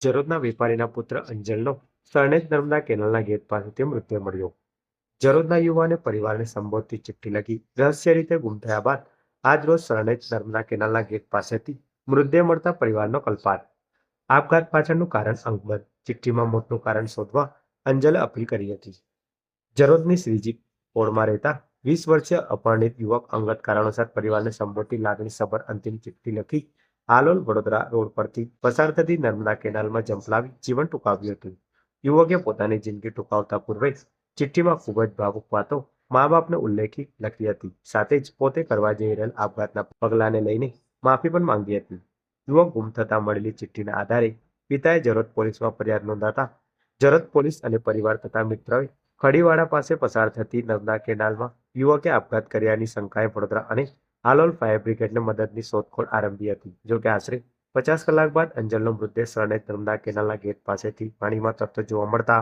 જરોદના વેપારીના પુત્ર અંજલનો સરણેજ નર્મદા કેનાલના ગેટ પાસેથી મૃત્યુ મળ્યો. જરોદના યુવાને પરિવારને સંબોધતી ચિઠ્ઠી લખી રહસ્ય રીતે ગુમ થયા બાદ આજ રોજ સરણેજ નર્મદા કેનાલના ગેટ પાસેથી મૃતદેહ મળતા પરિવારનો કલ્પાત. આપઘાત પાછળનું કારણ અંગત. ચિઠ્ઠીમાં મોતનું કારણ શોધવા અંજલે અપીલ કરી હતી. જરોદની શ્રીજી પોળમાં રહેતા 20 વર્ષીય અપરિણીત યુવક અંગત કારણોસર પરિવારને સંબોધતી લાગણીસભર અંતિમ ચિઠ્ઠી લખી હાલોલ વડોદરા રોડ પરથી પસાર થતી નર્મદા કેનાલમાં ઝંપલાવી જીવન ટૂંકાવ્યું હતું. યુવકે પોતાની જિંદગી ટૂંકાવતા પૂર્વે ચિઠ્ઠીમાં ખૂબ જ ભાવુક વાતો મા બાપને ઉલ્લેખી લખી હતી. સાથે જ પોતે કરવા જઈ રહેલ આપઘાતના પગલાને લઈને માફી પણ માંગી હતી. યુવક ગુમ થતા મળેલી ચિઠ્ઠીના આધારે પિતાએ જરોદ પોલીસમાં ફરિયાદ નોંધાતા જરોદ પોલીસ અને પરિવાર તથા મિત્રોએ ખડીવાડા પાસે પસાર થતી નર્મદા કેનાલમાં યુવકે આપઘાત કર્યાની શંકાએ વડોદરા અને હાલોલ ફાયર બ્રિગેડને મદદની શોધખોળ આરંભી હતી. જો કે આશરે 50 કલાક બાદ અંજલનો મૃતદેહ સરણેજ નર્મદા કેનાલના ગેટ પાસેથી પાણીમાં તરતો જોવા મળતા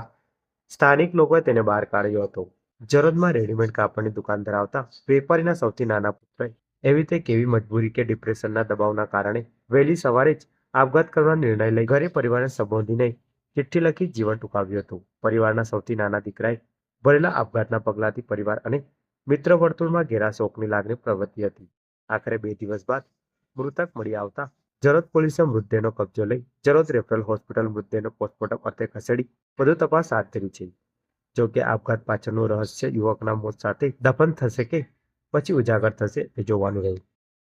સ્થાનિક લોકોએ તેને બહાર કાઢ્યો હતો. જરોદમાં રેડીમેડ કાપડની દુકાન ધરાવતા વેપારીના સૌથી નાના પુત્રએ એવી તે કેવી મજબૂરી કે ડિપ્રેશનના દબાવના કારણે વહેલી સવારે જ આપઘાત કરવાનો નિર્ણય લઈ ઘરે પરિવારને સંબોધીને ચિઠ્ઠી લખી જીવન ટૂંકાવ્યું હતું. પરિવારના સૌથી નાના દીકરાએ ભરેલા આપઘાતના પગલાથી પરિવાર અને મિત્ર વર્તુળમાં ઘેરા શોકની લાગણી પ્રવર્તી હતી. આખરે 2 દિવસ બાદ મૃતક મળી આવતા જરોદ પોલીસે મૃતદેહનો કબજો લઈ જરોદ રેફરલ હોસ્પિટલ મૃતદેહનો પોસ્ટમોર્ટમ અર્થે ખસેડી વધુ તપાસ હાથ ધરી છે. જો કે આપઘાત પાછળનું રહસ્ય યુવકના મોત સાથે દફન થશે કે પછી ઉજાગર થશે તે જોવાનું રહ્યું.